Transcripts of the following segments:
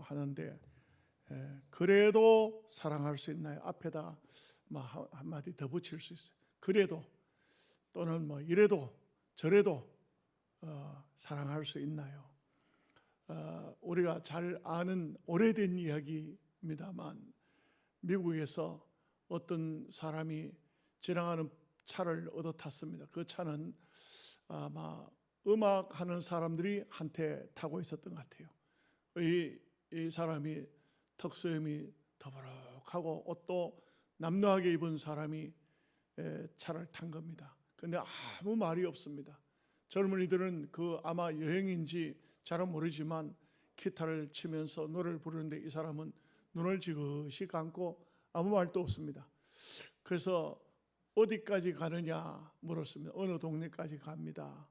하는데 그래도 사랑할 수 있나요? 앞에다 뭐 한마디 더 붙일 수 있어요. 그래도 또는 뭐 이래도 저래도 사랑할 수 있나요? 우리가 잘 아는 오래된 이야기입니다만 미국에서 어떤 사람이 지나가는 차를 얻어 탔습니다. 그 차는 아마 음악하는 사람들이 한테 타고 있었던 것 같아요. 이 사람이 턱수염이 더부룩하고 옷도 남루하게 입은 사람이 차를 탄 겁니다. 그런데 아무 말이 없습니다. 젊은이들은 그 아마 여행인지 잘은 모르지만 기타를 치면서 노래를 부르는데 이 사람은 눈을 지그시 감고 아무 말도 없습니다. 그래서 어디까지 가느냐 물었습니다. 어느 동네까지 갑니다.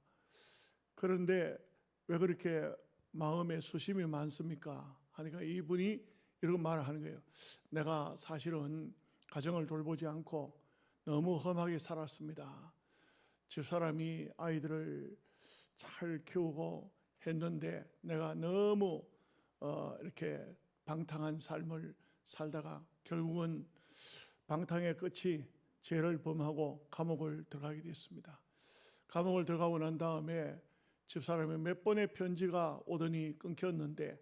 그런데 왜 그렇게 마음에 수심이 많습니까? 하니까 이분이 이런 말을 하는 거예요. 내가 사실은 가정을 돌보지 않고 너무 험하게 살았습니다. 집사람이 아이들을 잘 키우고 했는데 내가 너무 이렇게 방탕한 삶을 살다가 결국은 방탕의 끝이 죄를 범하고 감옥을 들어가게 됐습니다. 감옥을 들어가고 난 다음에 집사람이 몇 번의 편지가 오더니 끊겼는데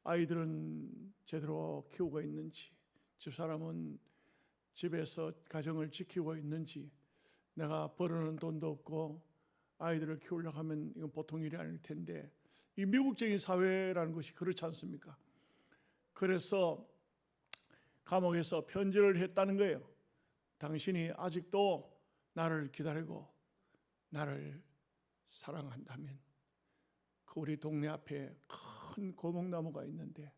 아이들은 제대로 키우고 있는지, 집사람은 집에서 가정을 지키고 있는지, 내가 벌어놓은 돈도 없고 아이들을 키우려고 하면 이건 보통 일이 아닐 텐데, 이 미국적인 사회라는 것이 그렇지 않습니까? 그래서 감옥에서 편지를 했다는 거예요. 당신이 아직도 나를 기다리고 나를 사랑한다면 그 우리 동네 앞에 큰 고목나무가 있는데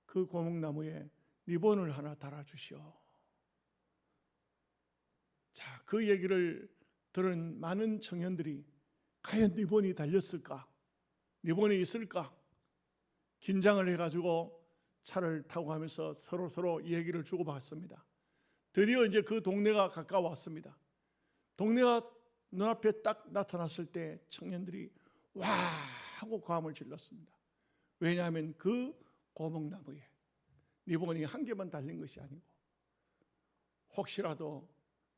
그 고목나무에 리본을 하나 달아주시오. 자, 그 얘기를 들은 많은 청년들이 과연 리본이 달렸을까? 리본이 있을까? 긴장을 해가지고 차를 타고 가면서 서로 얘기를 주고받습니다. 드디어 이제 그 동네가 가까웠습니다. 동네가 눈앞에 딱 나타났을 때 청년들이 와 하고 고함을 질렀습니다. 왜냐하면 그 고목나무에 리본이 한 개만 달린 것이 아니고 혹시라도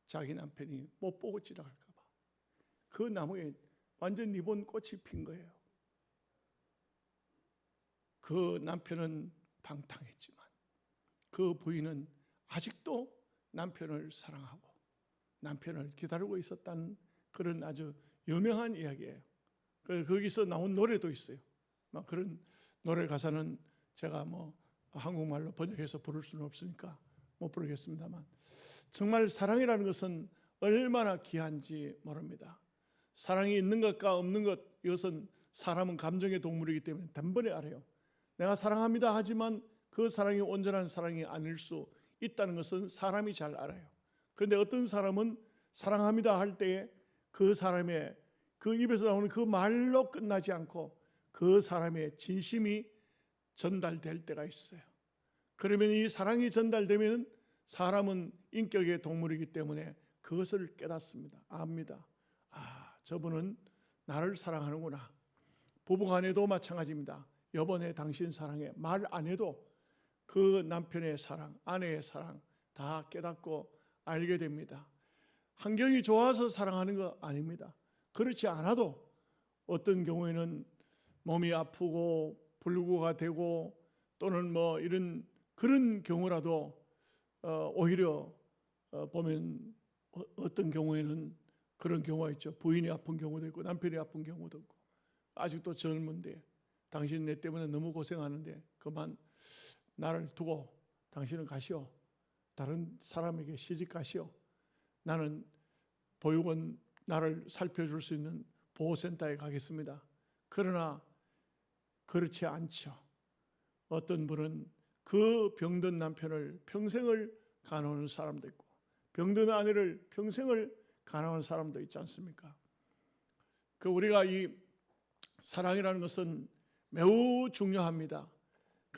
자기 남편이 못 보고 지나갈까 봐 그 나무에 완전 리본 꽃이 핀 거예요. 그 남편은 방탕했지만 그 부인은 아직도 남편을 사랑하고 남편을 기다리고 있었다는 그런 아주 유명한 이야기예요. 거기서 나온 노래도 있어요. 막 그런 노래 가사는 제가 뭐 한국말로 번역해서 부를 수는 없으니까 못 부르겠습니다만 정말 사랑이라는 것은 얼마나 귀한지 모릅니다. 사랑이 있는 것과 없는 것, 이것은 사람은 감정의 동물이기 때문에 단번에 알아요. 내가 사랑합니다 하지만 그 사랑이 온전한 사랑이 아닐 수 있다는 것은 사람이 잘 알아요. 그런데 어떤 사람은 사랑합니다 할 때에 그 사람의 그 입에서 나오는 그 말로 끝나지 않고 그 사람의 진심이 전달될 때가 있어요. 그러면 이 사랑이 전달되면 사람은 인격의 동물이기 때문에 그것을 깨닫습니다. 압니다. 아, 저분은 나를 사랑하는구나. 부부간에도 마찬가지입니다. 여보네 당신 사랑해. 말 안 해도 그 남편의 사랑, 아내의 사랑 다 깨닫고 알게 됩니다. 환경이 좋아서 사랑하는 거 아닙니다. 그렇지 않아도 어떤 경우에는 몸이 아프고 불구가 되고 또는 뭐 이런 그런 경우라도 오히려 보면 어떤 경우에는 그런 경우가 있죠. 부인이 아픈 경우도 있고 남편이 아픈 경우도 있고 아직도 젊은데 당신 내 때문에 너무 고생하는데 그만 나를 두고 당신은 가시오. 다른 사람에게 시집 가시오. 나는 보육원 나를 살펴줄 수 있는 보호센터에 가겠습니다. 그러나 그렇지 않죠. 어떤 분은 그 병든 남편을 평생을 간호하는 사람도 있고 병든 아내를 평생을 간호하는 사람도 있지 않습니까? 우리가 이 사랑이라는 것은 매우 중요합니다.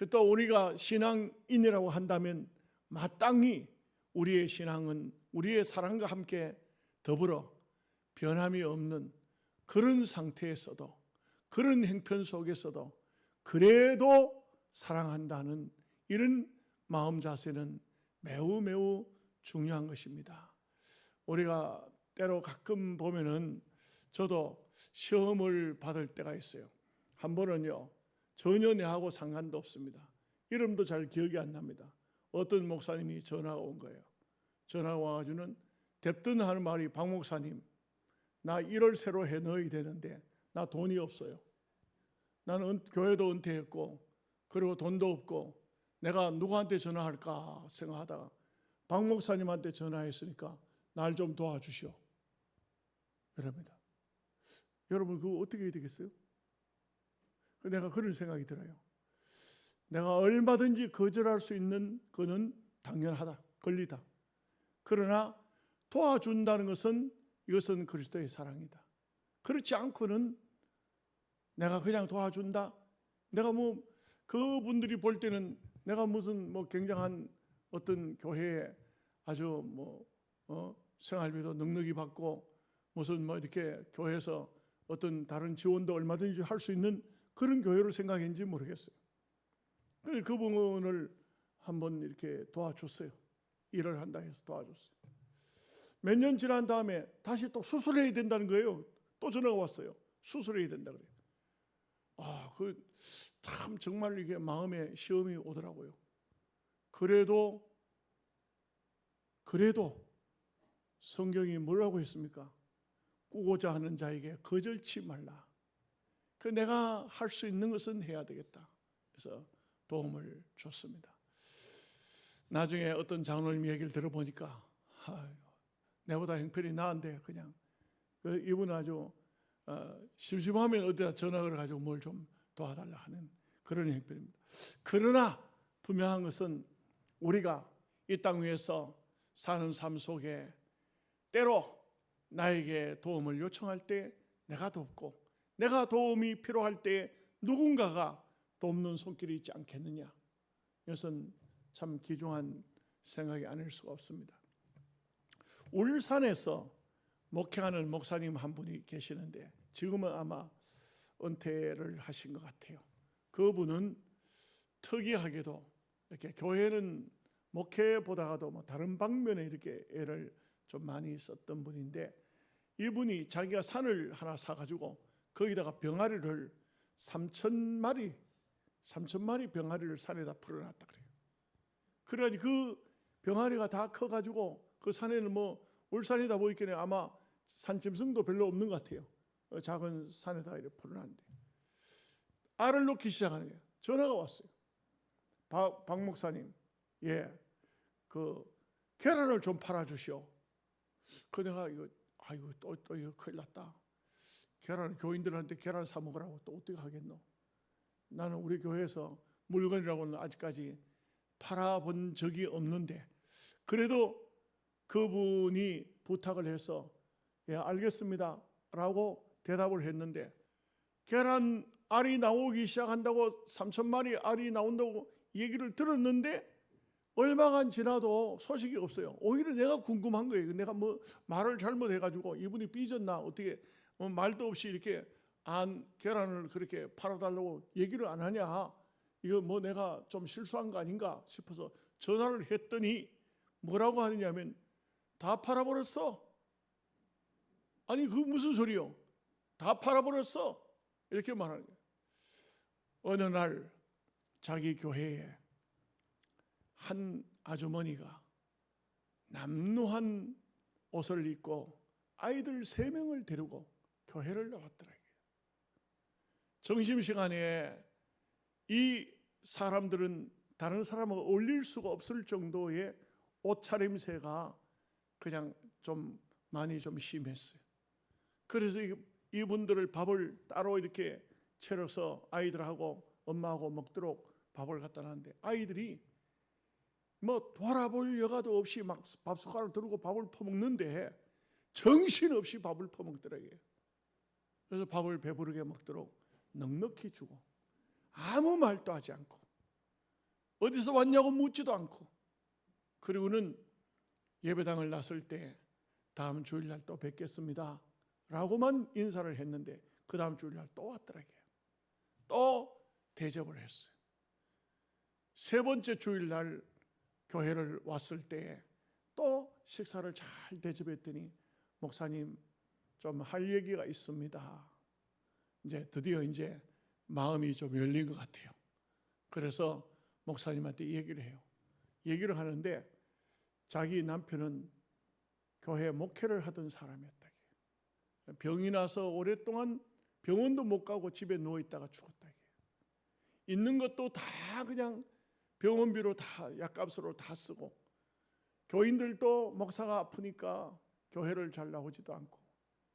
또 우리가 신앙인이라고 한다면 마땅히 우리의 신앙은 우리의 사랑과 함께 더불어 변함이 없는 그런 상태에서도 그런 행편 속에서도 그래도 사랑한다는 이런 마음 자세는 매우 매우 중요한 것입니다. 우리가 때로 가끔 보면은 저도 시험을 받을 때가 있어요. 한 번은요, 전혀 내하고 상관도 없습니다. 이름도 잘 기억이 안 납니다. 어떤 목사님이 전화가 온 거예요. 전화가 와가지고는 대뜸 하는 말이, 박 목사님, 나 1월 새로 해 넣어야 되는데 나 돈이 없어요. 나는 교회도 은퇴했고 그리고 돈도 없고 내가 누구한테 전화할까 생각하다가 박 목사님한테 전화했으니까 날 좀 도와주시오. 이럽니다. 여러분 그거 어떻게 해야 되겠어요? 내가 그런 생각이 들어요. 내가 얼마든지 거절할 수 있는 거는 당연하다, 권리다. 그러나 도와준다는 것은 이것은 그리스도의 사랑이다. 그렇지 않고는 내가 그냥 도와준다. 내가 뭐 그분들이 볼 때는 내가 무슨 뭐 굉장한 어떤 교회에 아주 뭐 생활비도 넉넉히 받고 무슨 뭐 이렇게 교회에서 어떤 다른 지원도 얼마든지 할 수 있는 그런 교회로 생각했는지 모르겠어요. 그래서 그분을 한번 이렇게 도와줬어요. 일을 한다 해서 도와줬어요. 몇 년 지난 다음에 다시 또 수술해야 된다는 거예요. 또 전화가 왔어요. 수술해야 된다 그래요. 참 정말 이게 마음에 시험이 오더라고요. 그래도 성경이 뭐라고 했습니까? 꾸고자 하는 자에게 거절치 말라. 내가 할 수 있는 것은 해야 되겠다. 그래서 도움을 줬습니다. 나중에 어떤 장로님 얘기를 들어보니까 내보다 형편이 나은데 그냥 이분은 아주 심심하면 어디다 전화를 가지고 뭘 좀 도와달라 하는 그런 형편입니다. 그러나 분명한 것은 우리가 이 땅 위에서 사는 삶 속에 때로 나에게 도움을 요청할 때 내가 돕고 내가 도움이 필요할 때 누군가가 돕는 손길이 있지 않겠느냐. 이것은 참 귀중한 생각이 아닐 수가 없습니다. 울산에서 목회하는 목사님 한 분이 계시는데 지금은 아마 은퇴를 하신 것 같아요. 그분은 특이하게도 이렇게 교회는 목회보다도 뭐 다른 방면에 이렇게 애를 좀 많이 썼던 분인데 이분이 자기가 산을 하나 사가지고 거기다가 병아리를 3,000마리 병아리를 산에다 풀어놨다 그래요. 그래가지고 그 병아리가 다 커가지고 그 산에는 뭐 울산이다 보니까 아마 산짐승도 별로 없는 것 같아요. 작은 산에다 이렇게 풀어놨는데 알을 놓기 시작하는 거예요. 전화가 왔어요. 박 목사님, 그 계란을 좀 팔아주시오. 내가 이거 이거 큰일 났다. 교인들한테 계란 사 먹으라고 또 어떻게 하겠노? 나는 우리 교회에서 물건이라고는 아직까지 팔아본 적이 없는데 그래도 그분이 부탁을 해서 알겠습니다 라고 대답을 했는데 계란 알이 나오기 시작한다고 3,000마리 알이 나온다고 얘기를 들었는데 얼마간 지나도 소식이 없어요. 오히려 내가 궁금한 거예요. 내가 뭐 말을 잘못해가지고 이분이 삐졌나 어떻게 말도 없이 이렇게 계란을 그렇게 팔아달라고 얘기를 안 하냐. 이거 뭐 내가 좀 실수한 거 아닌가 싶어서 전화를 했더니 뭐라고 하느냐면 다 팔아버렸어. 아니 그 무슨 소리요? 다 팔아버렸어. 이렇게 말하는 거예요. 어느 날 자기 교회에 한 아주머니가 남루한 옷을 입고 아이들 3명을 데리고 교회를 나왔더라고요. 점심시간에 이 사람들은 다른 사람하고 어울릴 수가 없을 정도의 옷차림새가 그냥 좀 많이 좀 심했어요. 그래서 이분들을 밥을 따로 이렇게 차려서 아이들하고 엄마하고 먹도록 밥을 갖다 놨는데 아이들이 뭐 돌아볼 여가도 없이 막 밥숟가락을 들고 밥을 퍼먹는데 정신없이 밥을 퍼먹더라고요. 그래서 밥을 배부르게 먹도록 넉넉히 주고 아무 말도 하지 않고 어디서 왔냐고 묻지도 않고 그리고는 예배당을 나설 때 다음 주일날 또 뵙겠습니다 라고만 인사를 했는데 그 다음 주일날 또 왔더라고요. 또 대접을 했어요. 세 번째 주일날 교회를 왔을 때 또 식사를 잘 대접했더니 목사님 좀 할 얘기가 있습니다. 이제 드디어 이제 마음이 좀 열린 것 같아요. 그래서 목사님한테 얘기를 해요. 얘기를 하는데 자기 남편은 교회 목회를 하던 사람이었다. 병이 나서 오랫동안 병원도 못 가고 집에 누워 있다가 죽었다. 있는 것도 다 그냥 병원비로 다 약값으로 다 쓰고, 교인들도 목사가 아프니까 교회를 잘 나오지도 않고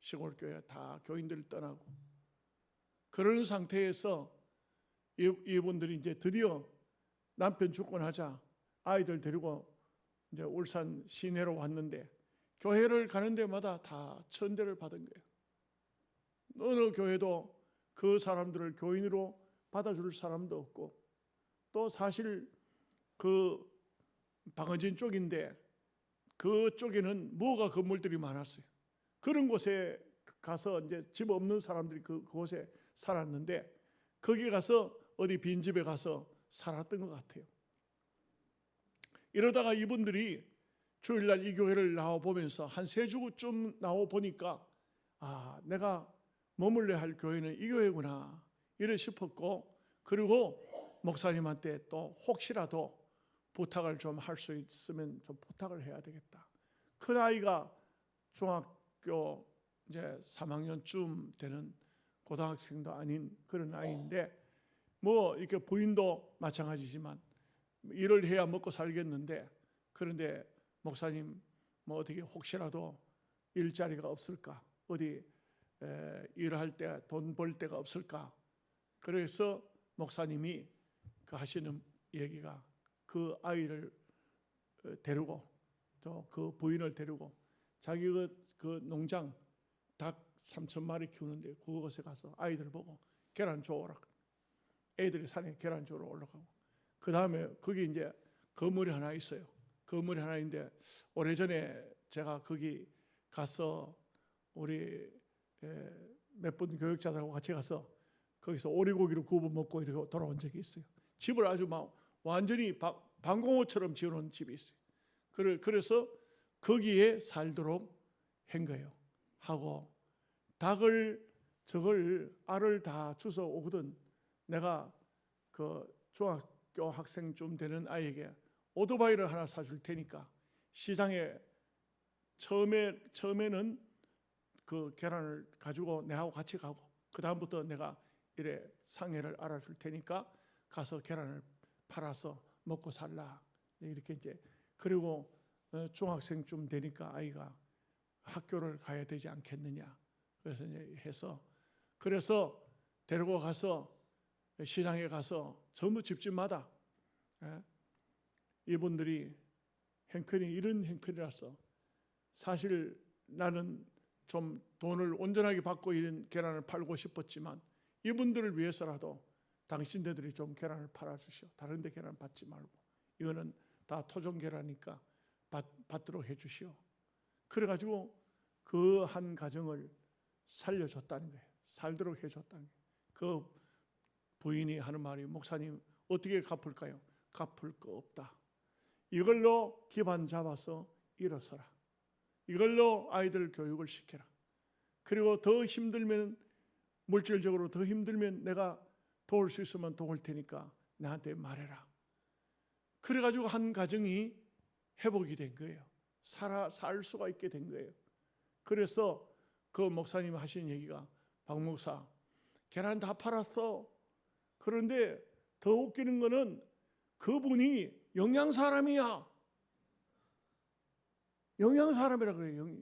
시골 교회 다 교인들 떠나고, 그런 상태에서 이분들이 이제 드디어 남편 죽고 나자 아이들 데리고 이제 울산 시내로 왔는데 교회를 가는 데마다 다 천대를 받은 거예요. 어느 교회도 그 사람들을 교인으로 받아줄 사람도 없고, 또 사실 그 방어진 쪽인데 그쪽에는 뭐가 건물들이 많았어요. 그런 곳에 가서 이제 집 없는 사람들이 그곳에 살았는데 거기 가서 어디 빈집에 가서 살았던 것 같아요. 이러다가 이분들이 주일날 이 교회를 나와 보면서 한 세 주쯤 나와 보니까 내가 머물러야 할 교회는 이 교회구나 이래 싶었고, 그리고 목사님한테 또 혹시라도 부탁을 좀 할 수 있으면 좀 부탁을 해야 되겠다. 큰 아이가 중학교 이제 3학년쯤 되는 고등학생도 아닌 그런 아이인데 뭐 이렇게 부인도 마찬가지지만 일을 해야 먹고 살겠는데, 그런데 목사님 뭐 어떻게 혹시라도 일자리가 없을까, 어디 일할 때 돈 벌 데가 없을까. 그래서 목사님이 하시는 얘기가 그 아이를 데리고 또 그 부인을 데리고 자기 그 농장 닭 3,000마리 키우는데 그곳에 가서 아이들 보고 계란 줘오라. 애들이 산에 계란 주러 올라가고, 그 다음에 거기 이제 건물이 하나 있어요. 건물이 하나 있는데 오래전에 제가 거기 가서 우리 몇 분 교육자들하고 같이 가서 거기서 오리고기를 구워 먹고 이렇게 돌아온 적이 있어요. 집을 아주 막 완전히 방공호처럼 지어놓은 집이 있어요. 그래서 거기에 살도록 한 거예요. 하고 저걸 알을 다 주워 오거든. 내가 그 중학교 학생쯤 되는 아이에게 오토바이를 하나 사줄 테니까 시장에 처음에는 그 계란을 가지고 내하고 같이 가고, 그 다음부터 내가 이래 상해를 알아줄 테니까 가서 계란을 팔아서 먹고 살라. 이렇게 이제, 그리고 중학생쯤 되니까 아이가 학교를 가야 되지 않겠느냐. 그래서 이제 그래서 데리고 가서 시장에 가서 전부 집집마다 이분들이 행편이 이런 행편이라서, 사실 나는 좀 돈을 온전하게 받고 이런 계란을 팔고 싶었지만 이분들을 위해서라도 당신네들이 좀 계란을 팔아주시오. 다른 데 계란 받지 말고 이거는 다 토종 계란이니까 받도록 해주시오. 그래가지고 그 한 가정을 살려줬다는 거예요. 살도록 해줬다는 거예요. 그 부인이 하는 말이, 목사님 어떻게 갚을까요? 갚을 거 없다. 이걸로 기반 잡아서 일어서라. 이걸로 아이들 교육을 시켜라. 그리고 더 힘들면, 물질적으로 더 힘들면 내가 도울 수 있으면 도울 테니까 나한테 말해라. 그래가지고 한 가정이 회복이 된 거예요. 살 수가 있게 된 거예요. 그래서 그 목사님 하신 얘기가, 박 목사 계란 다 팔았어. 그런데 더 웃기는 거는 그분이 영양사람이야. 영양사람이라 그래요.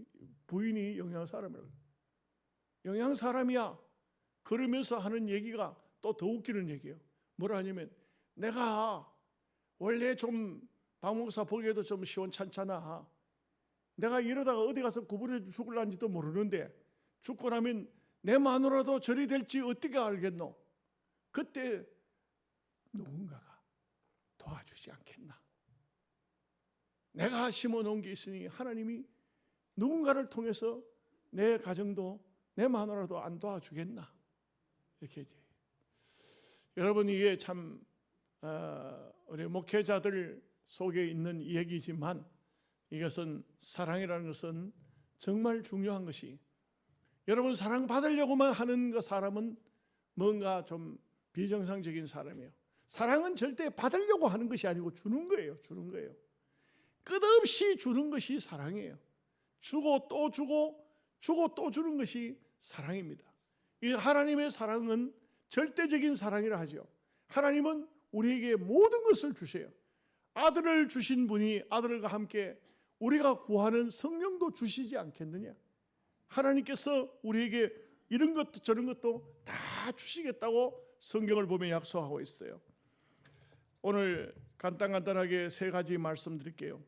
부인이 영양사람이라 그래요. 영양사람이야. 그러면서 하는 얘기가 또 더 웃기는 얘기예요. 뭐라 하냐면, 내가 원래 좀 박 목사 보기에도 좀 시원찮잖아. 내가 이러다가 어디 가서 구부려 죽을란지도 모르는데 죽고 나면 내 마누라도 저리 될지 어떻게 알겠노? 그때 누군가가 도와주지 않겠나? 내가 심어놓은 게 있으니 하나님이 누군가를 통해서 내 가정도 내 마누라도 안 도와주겠나? 이렇게 이제 여러분, 이게 참 우리 목회자들 속에 있는 얘기지만 이것은 사랑이라는 것은 정말 중요한 것이, 여러분 사랑받으려고만 하는 그 사람은 뭔가 좀 비정상적인 사람이에요. 사랑은 절대 받으려고 하는 것이 아니고 주는 거예요. 주는 거예요. 끝없이 주는 것이 사랑이에요. 주고 또 주고 주고 또 주는 것이 사랑입니다. 이 하나님의 사랑은 절대적인 사랑이라 하죠. 하나님은 우리에게 모든 것을 주세요. 아들을 주신 분이 아들과 함께 우리가 구하는 성령도 주시지 않겠느냐. 하나님께서 우리에게 이런 것도 저런 것도 다 주시겠다고 성경을 보면 약속하고 있어요. 오늘 간단하게 세 가지 말씀드릴게요.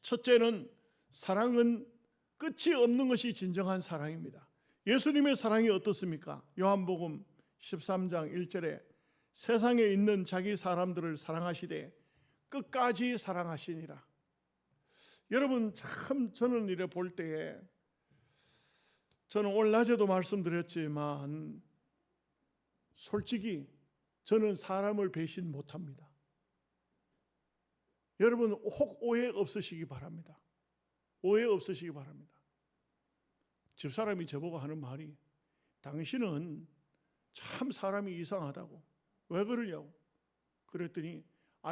첫째는 사랑은 끝이 없는 것이 진정한 사랑입니다. 예수님의 사랑이 어떻습니까? 요한복음 13장 1절에 세상에 있는 자기 사람들을 사랑하시되 끝까지 사랑하시니라. 여러분 참 저는 이래 볼 때에, 저는 오늘 낮에도 말씀드렸지만 솔직히 저는 사람을 배신 못합니다. 여러분 혹 오해 없으시기 바랍니다. 오해 없으시기 바랍니다. 집사람이 저보고 하는 말이, 당신은 참 사람이 이상하다고. 왜 그러냐고. 그랬더니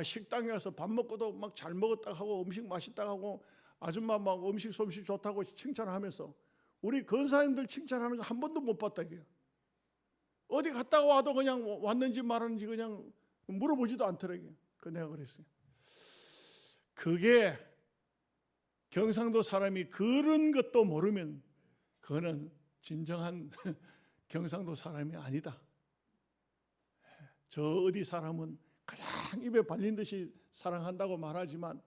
식당에 가서 밥 먹고도 막 잘 먹었다 하고 음식 맛있다 하고 아줌마 막 음식 솜씨 좋다고 칭찬하면서 우리 권사님들 칭찬하는 거 한 번도 못 봤다고요. 어디 갔다가 와도 그냥 왔는지 말았는지 그냥 물어보지도 않더라고요. 내가 그랬어요. 그게 경상도 사람이 그런 것도 모르면 그거는 진정한 경상도 사람이 아니다. 저 어디 사람은 그냥 입에 발린 듯이 사랑한다고 말하지만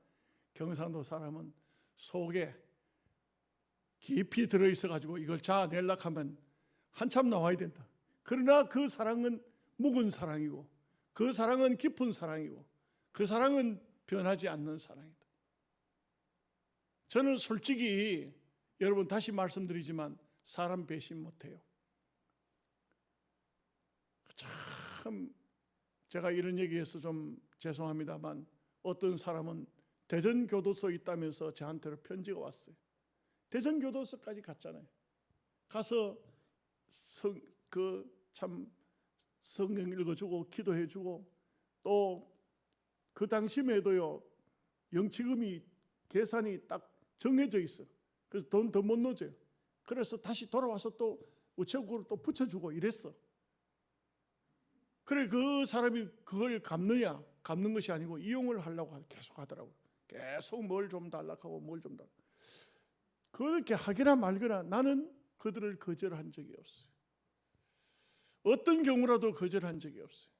경상도 사람은 속에 깊이 들어있어가지고 이걸 자아내려고 하면 한참 나와야 된다. 그러나 그 사랑은 묵은 사랑이고 그 사랑은 깊은 사랑이고 그 사랑은 변하지 않는 사랑이다. 저는 솔직히 여러분 다시 말씀드리지만 사람 배신 못해요. 참 제가 이런 얘기해서 좀 죄송합니다만 어떤 사람은 대전교도소에 있다면서 저한테로 편지가 왔어요. 대전교도소까지 갔잖아요. 가서 성경 읽어주고 기도해주고 또 그 당시에도요 영치금이 계산이 딱 정해져 있어. 그래서 돈 더 못 넣어줘요. 그래서 다시 돌아와서 또 우체국으로 또 붙여주고 이랬어. 그래 그 사람이 그걸 갚느냐? 갚는 것이 아니고 이용을 하려고 계속 하더라고요. 계속 뭘 좀 달라고 하고 뭘 좀 달라고. 그렇게 하기나 말거나 나는 그들을 거절한 적이 없어요. 어떤 경우라도 거절한 적이 없어요.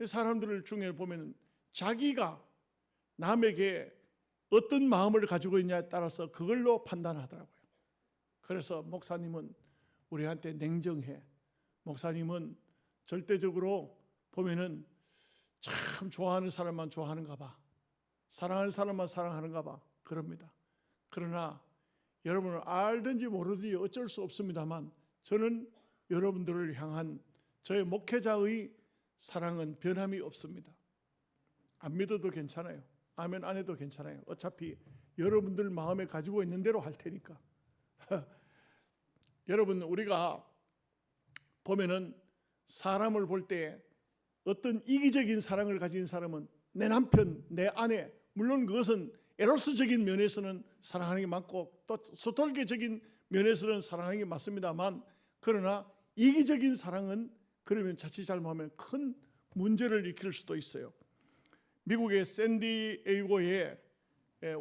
사람들 중에 보면 자기가 남에게 어떤 마음을 가지고 있냐에 따라서 그걸로 판단하더라고요. 그래서 목사님은 우리한테 냉정해. 목사님은 절대적으로 보면은 참 좋아하는 사람만 좋아하는가 봐. 사랑하는 사람만 사랑하는가 봐. 그럽니다. 그러나 여러분을 알든지 모르든지 어쩔 수 없습니다만 저는 여러분들을 향한 저의 목회자의 사랑은 변함이 없습니다. 안 믿어도 괜찮아요. 아멘 안 해도 괜찮아요. 어차피 여러분들 마음에 가지고 있는 대로 할 테니까. 여러분 우리가 보면은 사람을 볼 때 어떤 이기적인 사랑을 가진 사람은 내 남편, 내 아내, 물론 그것은 에로스적인 면에서는 사랑하는 게 맞고 또 스톨게적인 면에서는 사랑하는 게 맞습니다만, 그러나 이기적인 사랑은 그러면 자칫 잘못하면 큰 문제를 일으킬 수도 있어요. 미국의 샌디에이고에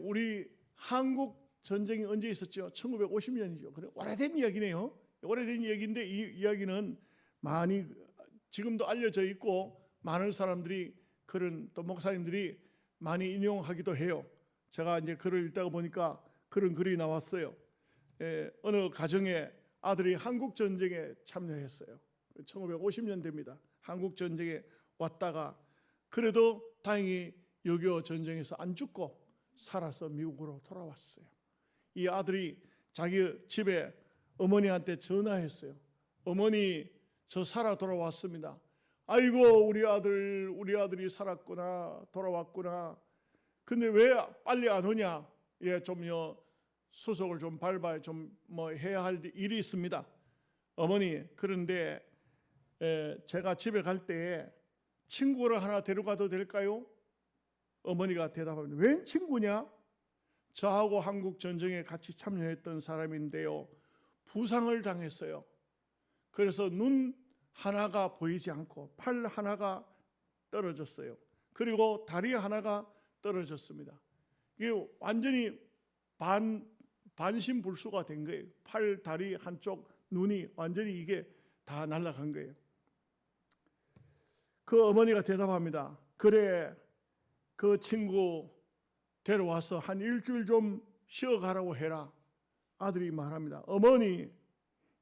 우리 한국 전쟁이 언제 있었죠? 1950년이죠. 그래 오래된 이야기네요. 오래된 이야기인데 이 이야기는 많이 지금도 알려져 있고 많은 사람들이 그런 또 목사님들이 많이 인용하기도 해요. 제가 이제 글을 읽다가 보니까 그런 글이 나왔어요. 어느 가정에 아들이 한국 전쟁에 참여했어요. 1950년대입니다. 한국 전쟁에 왔다가 그래도 다행히 6.25 전쟁에서 안 죽고 살아서 미국으로 돌아왔어요. 이 아들이 자기 집에 어머니한테 전화했어요. 어머니 저 살아 돌아왔습니다. 아이고 우리 아들이 살았구나, 돌아왔구나. 근데 왜 빨리 안 오냐? 예, 좀요 수속을 좀 밟아야 좀 뭐 해야 할 일이 있습니다. 어머니, 그런데 제가 집에 갈 때에 친구를 하나 데려가도 될까요? 어머니가 대답합니다. 웬 친구냐? 저하고 한국 전쟁에 같이 참여했던 사람인데요, 부상을 당했어요. 그래서 눈 하나가 보이지 않고 팔 하나가 떨어졌어요. 그리고 다리 하나가 떨어졌습니다. 이게 완전히 반신불수가 된 거예요. 팔, 다리 한쪽, 눈이 완전히 이게 다 날아간 거예요. 그 어머니가 대답합니다. 그래, 그 친구 데려와서 한 일주일 좀 쉬어가라고 해라. 아들이 말합니다. 어머니,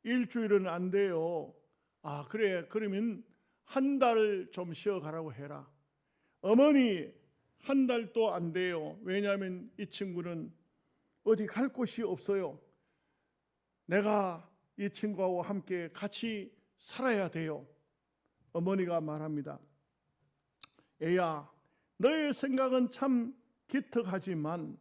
일주일은 안 돼요. 아, 그래, 그러면 한 달 좀 쉬어가라고 해라. 어머니, 한 달도 안 돼요. 왜냐하면 이 친구는 어디 갈 곳이 없어요. 내가 이 친구하고 함께 같이 살아야 돼요. 어머니가 말합니다. 애야, 너의 생각은 참 기특하지만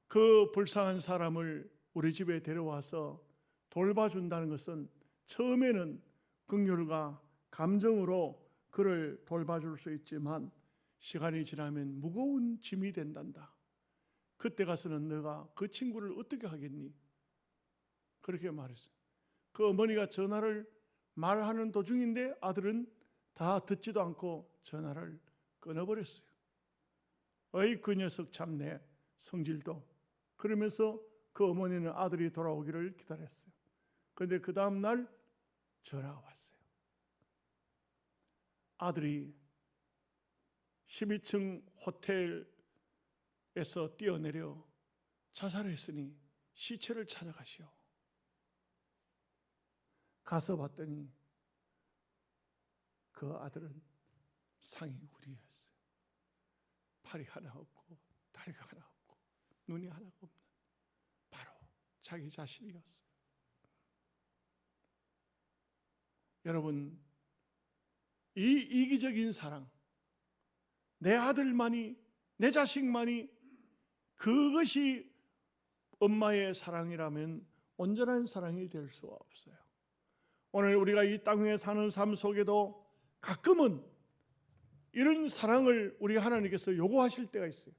그 불쌍한 사람을 우리 집에 데려와서 돌봐준다는 것은 처음에는 긍휼과 감정으로 그를 돌봐줄 수 있지만 시간이 지나면 무거운 짐이 된단다. 그때 가서는 너가 그 친구를 어떻게 하겠니? 그렇게 말했어요. 그 어머니가 전화를 말하는 도중인데 아들은 다 듣지도 않고 전화를 끊어버렸어요. 어이, 그 녀석 참네, 성질도. 그러면서 그 어머니는 아들이 돌아오기를 기다렸어요. 그런데 그 다음 날 전화가 왔어요. 아들이 12층 호텔에서 뛰어내려 자살했으니 시체를 찾아가시오. 가서 봤더니 그 아들은 상이 구리였어요. 팔이 하나 없고 다리가 하나 없고 눈이 하나가 없는 바로 자기 자신이었어요. 여러분, 이 이기적인 사랑, 내 아들만이, 내 자식만이 그것이 엄마의 사랑이라면 온전한 사랑이 될 수가 없어요. 오늘 우리가 이 땅에 사는 삶 속에도 가끔은 이런 사랑을 우리 하나님께서 요구하실 때가 있어요.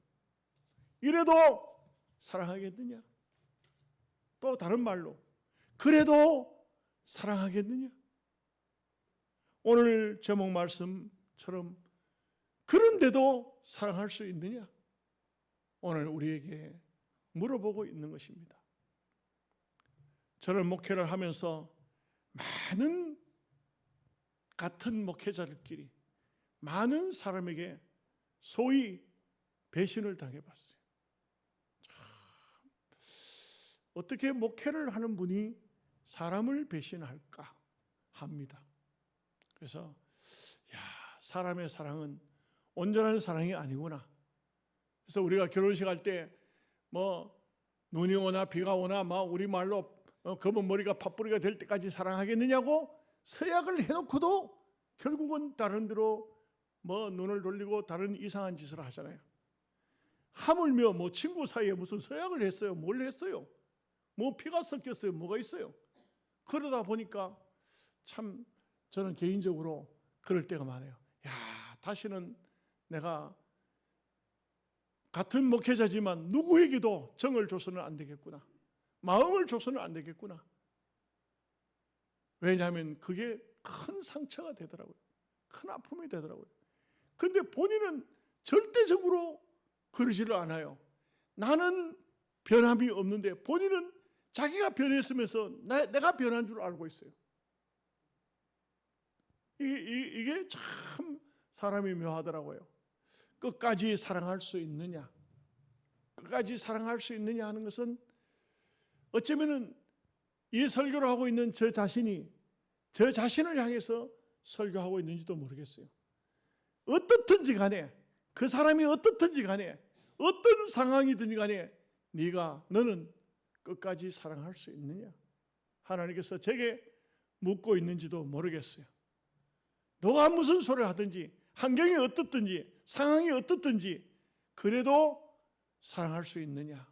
이래도 사랑하겠느냐? 또 다른 말로 그래도 사랑하겠느냐? 오늘 제목 말씀처럼 그런데도 사랑할 수 있느냐? 오늘 우리에게 물어보고 있는 것입니다. 저는 목회를 하면서 많은 같은 목회자들끼리 많은 사람에게 소위 배신을 당해봤어요. 참, 어떻게 목회를 하는 분이 사람을 배신할까 합니다. 그래서 사람의 사랑은 온전한 사랑이 아니구나. 그래서 우리가 결혼식 할 때 뭐 눈이 오나 비가 오나 막 우리 말로 검은 머리가 팥뿌리가 될 때까지 사랑하겠느냐고 서약을 해놓고도 결국은 다른 데로 뭐 눈을 돌리고 다른 이상한 짓을 하잖아요. 하물며 뭐 친구 사이에 무슨 서약을 했어요? 뭘 했어요? 뭐 피가 섞였어요? 뭐가 있어요? 그러다 보니까 참 저는 개인적으로 그럴 때가 많아요. 다시는 내가 같은 목회자지만 누구에게도 정을 줘서는 안 되겠구나. 마음을 줘서는 안 되겠구나. 왜냐하면 그게 큰 상처가 되더라고요. 큰 아픔이 되더라고요. 근데 본인은 절대적으로 그러지를 않아요. 나는 변함이 없는데 본인은 자기가 변했으면서 내가 변한 줄 알고 있어요. 이게 참 사람이 묘하더라고요. 끝까지 사랑할 수 있느냐, 끝까지 사랑할 수 있느냐 하는 것은 어쩌면은 이 설교를 하고 있는 저 자신이 저 자신을 향해서 설교하고 있는지도 모르겠어요. 어떻든지 간에 그 사람이 어떻든지 간에 어떤 상황이든지 간에 너는 끝까지 사랑할 수 있느냐? 하나님께서 제게 묻고 있는지도 모르겠어요. 누가 무슨 소리를 하든지, 환경이 어떻든지, 상황이 어떻든지, 그래도 사랑할 수 있느냐?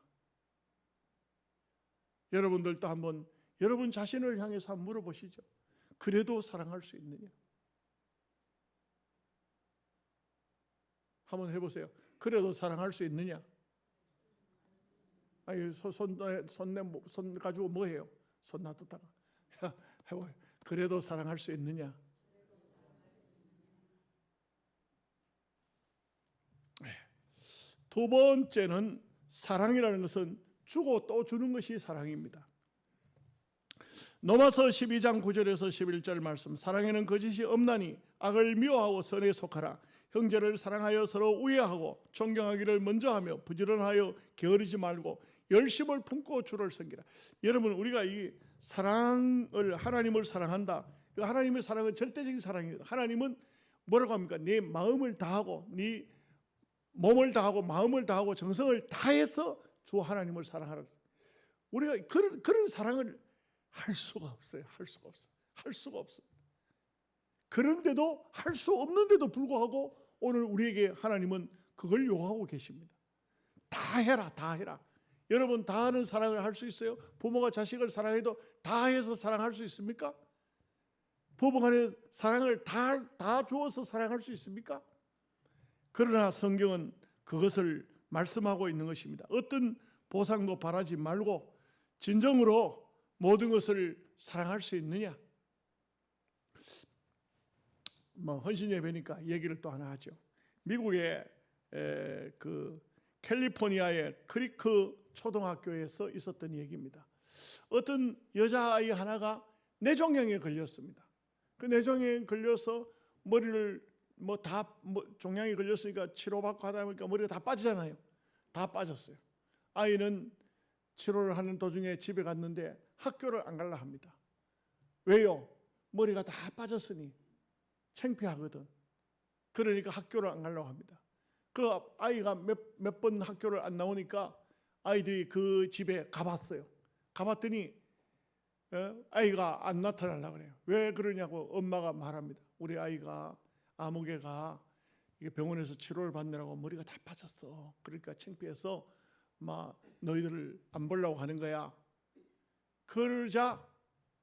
여러분들도 한번 여러분 자신을 향해서 한번 물어보시죠. 그래도 사랑할 수 있느냐? 한번 해보세요. 그래도 사랑할 수 있느냐? 아니, 손 가지고 뭐 해요? 손 놔뒀다가 해봐요. 그래도 사랑할 수 있느냐? 두 번째는 사랑이라는 것은 주고 또 주는 것이 사랑입니다. 로마서 12장 9절에서 11절 말씀, 사랑에는 거짓이 없나니 악을 미워하고 선에 속하라. 형제를 사랑하여 서로 우애하고 존경하기를 먼저 하며 부지런하여 게으르지 말고 열심을 품고 주를 섬기라. 여러분, 우리가 이 사랑을, 하나님을 사랑한다. 하나님의 사랑은 절대적인 사랑입니다. 하나님은 뭐라고 합니까? 네 마음을 다하고 네 몸을 다하고 마음을 다하고 정성을 다해서 주 하나님을 사랑하라. 우리가 그런 사랑을 할 수가 없어요. 할 수가 없어요. 그런데도 할 수 없는데도 불구하고 오늘 우리에게 하나님은 그걸 요구하고 계십니다. 다 해라, 다 해라. 여러분, 다 하는 사랑을 할 수 있어요? 부모가 자식을 사랑해도 다 해서 사랑할 수 있습니까? 부부간의 사랑을 다 주어서 사랑할 수 있습니까? 그러나 성경은 그것을 말씀하고 있는 것입니다. 어떤 보상도 바라지 말고 진정으로 모든 것을 사랑할 수 있느냐? 헌신 예배니까 얘기를 또 하나 하죠. 미국의 그 캘리포니아의 크리크 초등학교에서 있었던 얘기입니다. 어떤 여자아이 하나가 뇌종양에 걸렸습니다. 그 뇌종양에 걸려서 머리를 종양이 걸렸으니까 치료받고 하다 보니까 머리가 다 빠지잖아요. 다 빠졌어요. 아이는 치료를 하는 도중에 집에 갔는데 학교를 안 가려 합니다. 왜요? 머리가 다 빠졌으니 창피하거든. 그러니까 학교를 안 가려고 합니다. 그 아이가 몇 번 학교를 안 나오니까 아이들이 그 집에 가봤어요. 가봤더니 아이가 안 나타나려고 그래요. 왜 그러냐고 엄마가 말합니다. 우리 아이가 아무개가 병원에서 치료를 받느라고 머리가 다 빠졌어. 그러니까 창피해서 너희들을 안 보려고 하는 거야. 그러자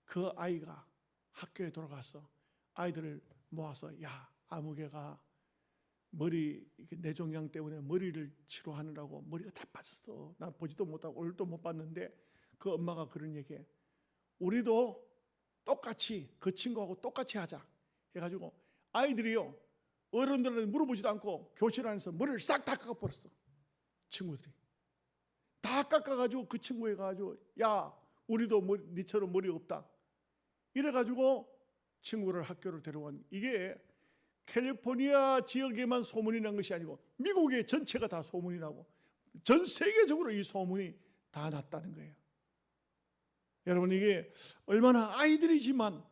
그 아이가 학교에 돌아가서 아이들을 모아서, 야, 아무개가 머리 뇌종양 때문에 머리를 치료하느라고 머리가 다 빠졌어. 난 보지도 못하고 오늘도 못 봤는데 그 엄마가 그런 얘기해. 우리도 똑같이 그 친구하고 똑같이 하자 해가지고 아이들이요, 어른들은 물어보지도 않고 교실 안에서 머리를 싹 다 깎아버렸어. 친구들이 다 깎아가지고 그 친구에 가가지고, 야, 우리도 니처럼 머리 없다 이래가지고 친구를 학교를 데려온. 이게 캘리포니아 지역에만 소문이 난 것이 아니고 미국의 전체가 다 소문이 나고 전 세계적으로 이 소문이 다 났다는 거예요. 여러분, 이게 얼마나 아이들이지만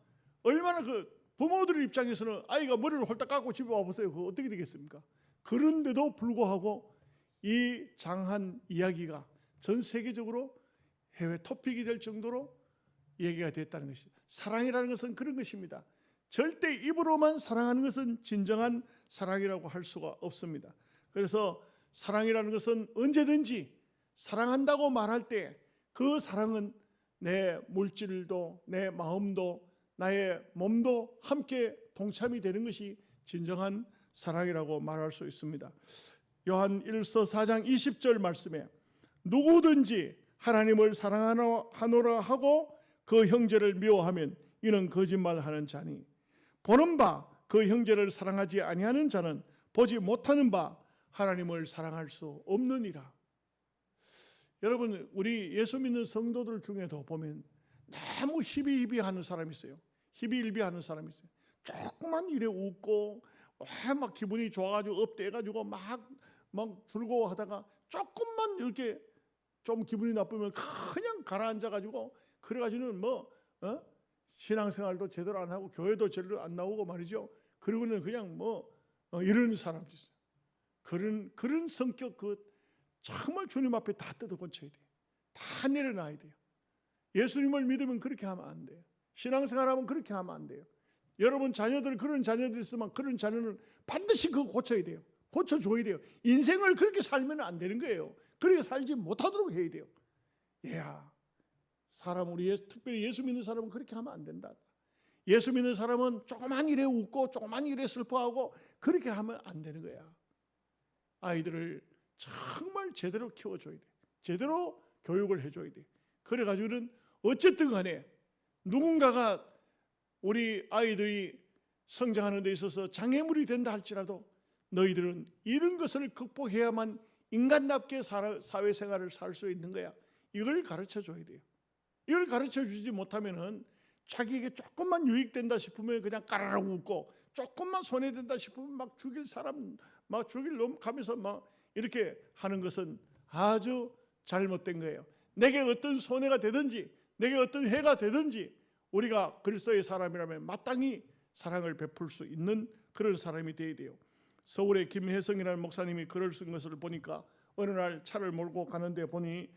얼마나 그 부모들 입장에서는 아이가 머리를 홀딱 깎고 집에 와보세요. 그거 어떻게 되겠습니까? 그런데도 불구하고 이 장한 이야기가 전 세계적으로 해외 토픽이 될 정도로 얘기가 됐다는 것이죠. 사랑이라는 것은 그런 것입니다. 절대 입으로만 사랑하는 것은 진정한 사랑이라고 할 수가 없습니다. 그래서 사랑이라는 것은 언제든지 사랑한다고 말할 때 그 사랑은 내 물질도 내 마음도 나의 몸도 함께 동참이 되는 것이 진정한 사랑이라고 말할 수 있습니다. 요한 1서 4장 20절 말씀에 누구든지 하나님을 사랑하노라 하고 그 형제를 미워하면 이는 거짓말하는 자니 보는 바 그 형제를 사랑하지 아니하는 자는 보지 못하는 바 하나님을 사랑할 수 없느니라. 여러분, 우리 예수 믿는 성도들 중에도 보면 너무 희비희비하는 사람이 있어요. 희비일비하는 사람이 있어요. 조금만 일에 웃고 막 기분이 좋아가지고 업돼가지고 막 즐거워하다가 조금만 이렇게 좀 기분이 나쁘면 그냥 가라앉아가지고 그래가지고는 신앙생활도 제대로 안 하고 교회도 제대로 안 나오고 말이죠. 그리고는 그냥 이러는 사람도 있어요. 그런 성격, 정말 주님 앞에 다 뜯어고쳐야 돼요. 다 내려놔야 돼요. 예수님을 믿으면 그렇게 하면 안 돼요. 신앙생활하면 그렇게 하면 안 돼요. 여러분 자녀들 그런 자녀들 있으면 그런 자녀는 반드시 그거 고쳐야 돼요. 고쳐줘야 돼요. 인생을 그렇게 살면 안 되는 거예요. 그렇게 살지 못하도록 해야 돼요. 사람 특별히 예수 믿는 사람은 그렇게 하면 안 된다. 예수 믿는 사람은 조그만 일에 웃고 조그만 일에 슬퍼하고 그렇게 하면 안 되는 거야. 아이들을 정말 제대로 키워줘야 돼. 제대로 교육을 해줘야 돼. 그래가지고는 어쨌든 간에 누군가가 우리 아이들이 성장하는 데 있어서 장애물이 된다 할지라도 너희들은 이런 것을 극복해야만 인간답게 사회생활을 살 수 있는 거야. 이걸 가르쳐줘야 돼요. 이걸 가르쳐주지 못하면은 자기에게 조금만 유익된다 싶으면 그냥 까라라고 웃고, 조금만 손해된다 싶으면 막 죽일 사람, 막 죽일 놈 가면서 막 이렇게 하는 것은 아주 잘못된 거예요. 내게 어떤 손해가 되든지 내게 어떤 해가 되든지 우리가 그리스도의 사람이라면 마땅히 사랑을 베풀 수 있는 그런 사람이 되어야 돼요. 서울의 김혜성이라는 목사님이 글을 쓴 것을 보니까 어느 날 차를 몰고 가는데 보니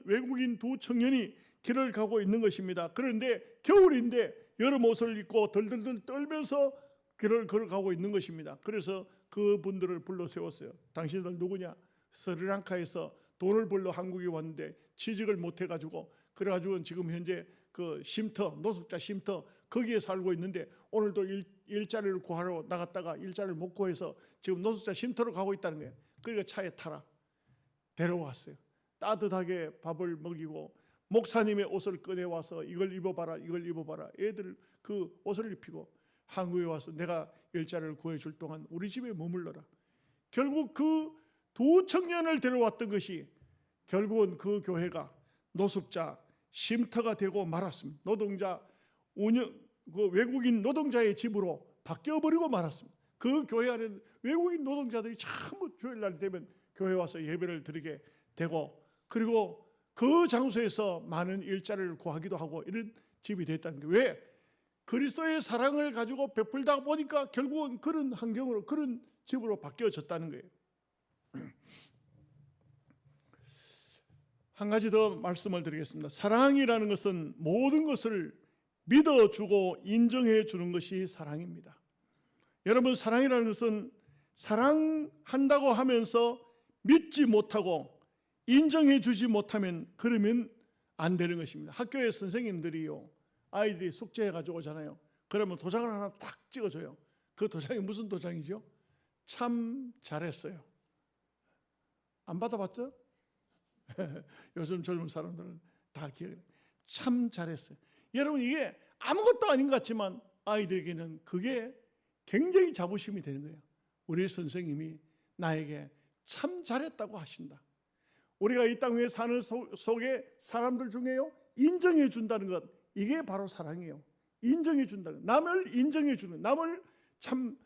외국인 두 청년이 길을 가고 있는 것입니다. 그런데 겨울인데 여름 옷을 입고 덜덜덜 떨면서 길을 걸어가고 있는 것입니다. 그래서 그분들을 불러 세웠어요. 당신들 누구냐? 스리랑카에서 돈을 벌러 한국에 왔는데 취직을 못 해가지고 그래가지고 지금 현재 그 노숙자 쉼터 거기에 살고 있는데 오늘도 일자리를 구하러 나갔다가 일자리를 못 구해서 지금 노숙자 쉼터로 가고 있다는 거예요. 그러니까 차에 타라 데려왔어요. 따뜻하게 밥을 먹이고 목사님의 옷을 꺼내와서 이걸 입어봐라, 이걸 입어봐라. 애들 그 옷을 입히고 한국에 와서 내가 일자리를 구해줄 동안 우리 집에 머물러라. 결국 그 두 청년을 데려왔던 것이 결국은 그 교회가 노숙자 쉼터가 되고 말았습니다. 그 외국인 노동자의 집으로 바뀌어버리고 말았습니다. 그 교회 안에 외국인 노동자들이 전부 주일날 되면 교회 와서 예배를 드리게 되고, 그리고 그 장소에서 많은 일자리를 구하기도 하고 이런 집이 됐다는 거예요. 왜? 그리스도의 사랑을 가지고 베풀다 보니까 결국은 그런 환경으로, 그런 집으로 바뀌어졌다는 거예요. 한 가지 더 말씀을 드리겠습니다. 사랑이라는 것은 모든 것을 믿어주고 인정해 주는 것이 사랑입니다. 여러분, 사랑이라는 것은 사랑한다고 하면서 믿지 못하고 인정해 주지 못하면 그러면 안 되는 것입니다. 학교에 선생님들이요, 아이들이 숙제해 가지고 오잖아요. 그러면 도장을 하나 탁 찍어줘요. 그 도장이 무슨 도장이죠? 참 잘했어요. 안 받아봤죠? 요즘 젊은 사람들은 다 기억해요. 참 잘했어요. 여러분, 이게 아무것도 아닌 것 같지만 아이들에게는 그게 굉장히 자부심이 되는 거예요. 우리 선생님이 나에게 참 잘했다고 하신다. 우리가 이 땅 위에 사는 속에 사람들 중에요, 인정해 준다는 것, 이게 바로 사랑이에요. 인정해 준다는, 남을 인정해 주는, 남을 참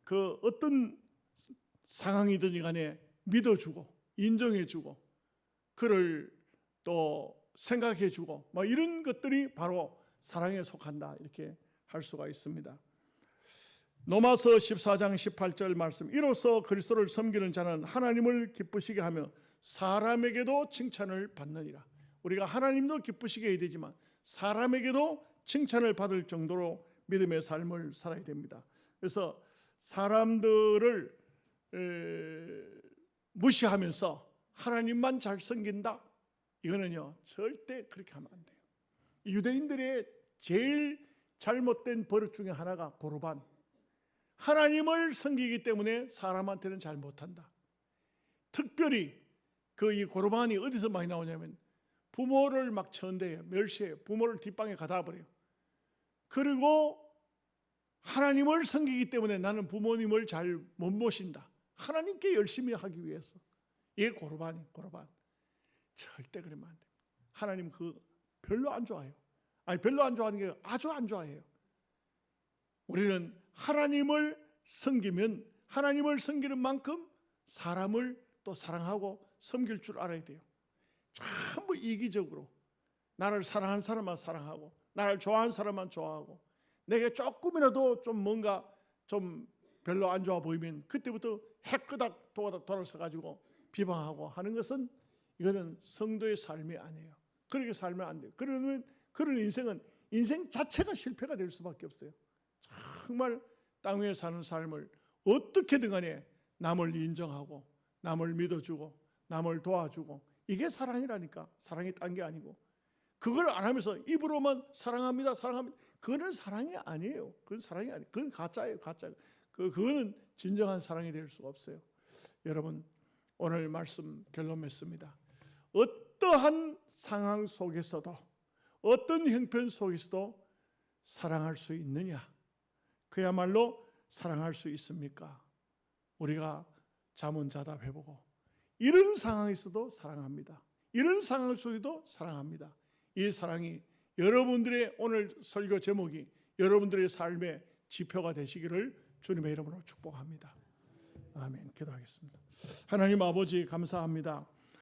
그 어떤 상황이든지 간에 믿어주고 인정해주고 그를 또 생각해주고 뭐 이런 것들이 바로 사랑에 속한다, 이렇게 할 수가 있습니다. 로마서 14장 18절 말씀, 이로써 그리스도를 섬기는 자는 하나님을 기쁘시게 하며 사람에게도 칭찬을 받느니라. 우리가 하나님도 기쁘시게 해야 되지만 사람에게도 칭찬을 받을 정도로 믿음의 삶을 살아야 됩니다. 그래서 사람들을 무시하면서 하나님만 잘 섬긴다, 이거는요 절대 그렇게 하면 안 돼요. 유대인들의 제일 잘못된 버릇 중에 하나가 고르반, 하나님을 섬기기 때문에 사람한테는 잘 못한다. 특별히 이 고르반이 어디서 많이 나오냐면 부모를 막 천대해요. 멸시해요. 부모를 뒷방에 가다 버려요. 그리고 하나님을 섬기기 때문에 나는 부모님을 잘 못 모신다, 하나님께 열심히 하기 위해서. 이게 고르반. 절대 그러면 안 됩니다. 하나님 별로 안 좋아해요. 별로 안 좋아하는 게 아주 안 좋아해요. 우리는 하나님을 섬기면 하나님을 섬기는 만큼 사람을 또 사랑하고 섬길 줄 알아야 돼요. 전부 이기적으로 나를 사랑하는 사람만 사랑하고 나를 좋아하는 사람만 좋아하고, 내게 조금이라도 좀 뭔가 좀 별로 안 좋아 보이면 그때부터 해끄닥 돌아서 가지고 비방하고 하는 것은, 이거는 성도의 삶이 아니에요. 그렇게 살면 안 돼요. 그러면 그런 인생은 인생 자체가 실패가 될 수밖에 없어요. 정말 땅 위에 사는 삶을 어떻게든 간에 남을 인정하고 남을 믿어주고 남을 도와주고, 이게 사랑이라니까. 사랑이 딴 게 아니고, 그걸 안 하면서 입으로만 사랑합니다 사랑합니다, 그거는 사랑이 아니에요. 그건 사랑이 아니에요. 그건 가짜예요. 가짜. 그거는 진정한 사랑이 될 수가 없어요. 여러분, 오늘 말씀 결론 맺습니다. 어떠한 상황 속에서도, 어떤 형편 속에서도 사랑할 수 있느냐? 그야말로 사랑할 수 있습니까? 우리가 자문자답해보고, 이런 상황에서도 사랑합니다, 이런 상황 속에도 사랑합니다. 이 사랑이 여러분들의 오늘 설교 제목이 여러분들의 삶의 지표가 되시기를 주님의 이름으로 축복합니다. 아멘. 기도하겠습니다. 하나님 아버지, 감사합니다.